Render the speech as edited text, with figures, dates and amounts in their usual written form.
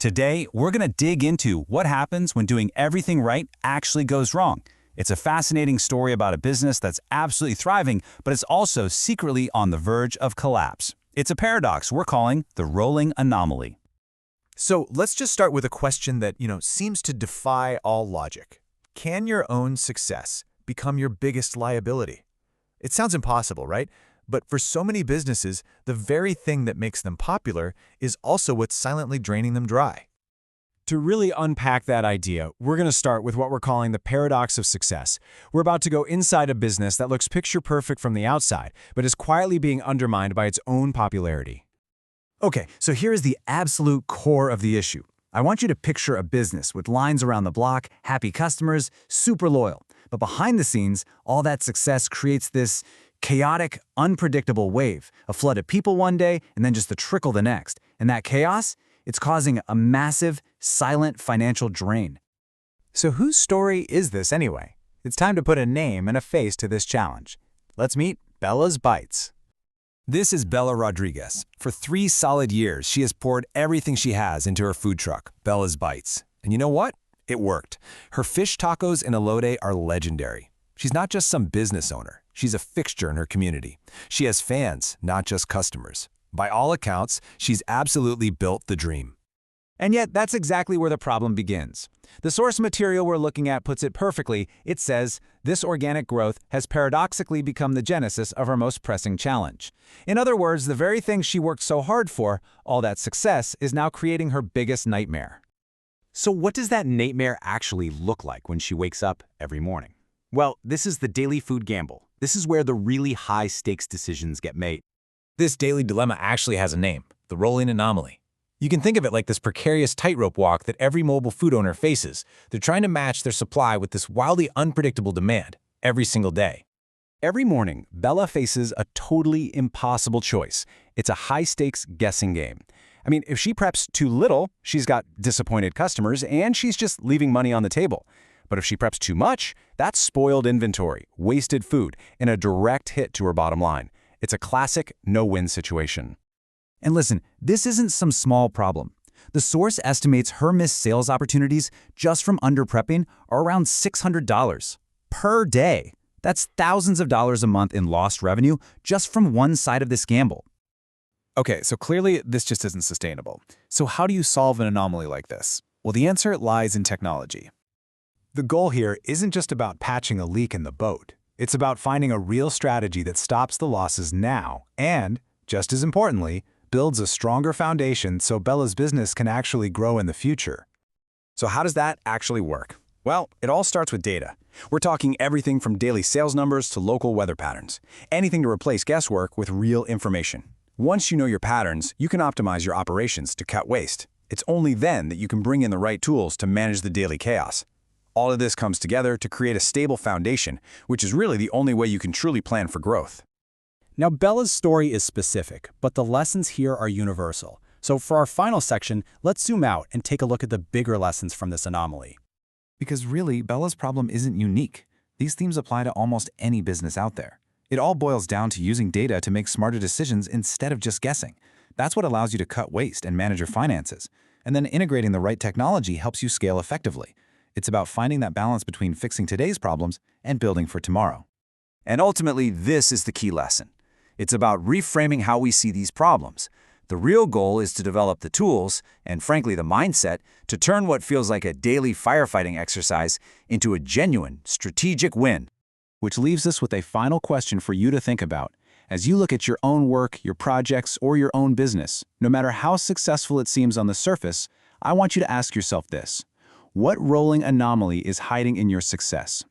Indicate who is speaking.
Speaker 1: Today, we're going to dig into what happens when doing everything right actually goes wrong. It's a fascinating story about a business that's absolutely thriving, but it's also secretly on the verge of collapse. It's a paradox we're calling the Rolling Anomaly.
Speaker 2: So let's just start with a question that, seems to defy all logic. Can your own success become your biggest liability? It sounds impossible, right? But for so many businesses, the very thing that makes them popular is also what's silently draining them dry.
Speaker 3: To really unpack that idea, we're going to start with what we're calling the paradox of success. We're about to go inside a business that looks picture-perfect from the outside, but is quietly being undermined by its own popularity.
Speaker 1: Okay, so here is the absolute core of the issue. I want you to picture a business with lines around the block, happy customers, super loyal. But behind the scenes, all that success creates this chaotic, unpredictable wave, a flood of people one day and then just a trickle the next. And that chaos, it's causing a massive, silent financial drain.
Speaker 3: So whose story is this anyway? It's time to put a name and a face to this challenge. Let's meet Bella's Bites.
Speaker 1: This is Bella Rodriguez. For 3 solid years, she has poured everything she has into her food truck, Bella's Bites. And you know what? It worked. Her fish tacos and elote are legendary. She's not just some business owner. She's a fixture in her community. She has fans, not just customers. By all accounts, she's absolutely built the dream.
Speaker 3: And yet, that's exactly where the problem begins. The source material we're looking at puts it perfectly. It says, this organic growth has paradoxically become the genesis of our most pressing challenge. In other words, the very thing she worked so hard for, all that success, is now creating her biggest nightmare. So what does that nightmare actually look like when she wakes up every morning? Well, this is the daily food gamble. This is where the really high-stakes decisions get made.
Speaker 2: This daily dilemma actually has a name, the Rolling Anomaly. You can think of it like this precarious tightrope walk that every mobile food owner faces. They're trying to match their supply with this wildly unpredictable demand every single day.
Speaker 3: Every morning, Bella faces a totally impossible choice. It's a high-stakes guessing game. I mean, if she preps too little, she's got disappointed customers and she's just leaving money on the table. But if she preps too much, that's spoiled inventory, wasted food, and a direct hit to her bottom line. It's a classic no-win situation.
Speaker 1: And listen, this isn't some small problem. The source estimates her missed sales opportunities just from under-prepping are around $600 per day. That's thousands of dollars a month in lost revenue just from one side of this gamble.
Speaker 3: Okay, so clearly this just isn't sustainable. So how do you solve an anomaly like this? Well, the answer lies in technology. The goal here isn't just about patching a leak in the boat. It's about finding a real strategy that stops the losses now and, just as importantly, builds a stronger foundation so Bella's business can actually grow in the future. So how does that actually work? Well, it all starts with data. We're talking everything from daily sales numbers to local weather patterns. Anything to replace guesswork with real information. Once you know your patterns, you can optimize your operations to cut waste. It's only then that you can bring in the right tools to manage the daily chaos. All of this comes together to create a stable foundation, which is really the only way you can truly plan for growth. Now, Bella's story is specific, but the lessons here are universal. So for our final section, let's zoom out and take a look at the bigger lessons from this anomaly.
Speaker 1: Because really, Bella's problem isn't unique. These themes apply to almost any business out there. It all boils down to using data to make smarter decisions instead of just guessing. That's what allows you to cut waste and manage your finances. And then integrating the right technology helps you scale effectively. It's about finding that balance between fixing today's problems and building for tomorrow. And ultimately, this is the key lesson. It's about reframing how we see these problems. The real goal is to develop the tools, and frankly the mindset, to turn what feels like a daily firefighting exercise into a genuine, strategic win. Which leaves us with a final question for you to think about. As you look at your own work, your projects, or your own business, no matter how successful it seems on the surface, I want you to ask yourself this. What rolling anomaly is hiding in your success?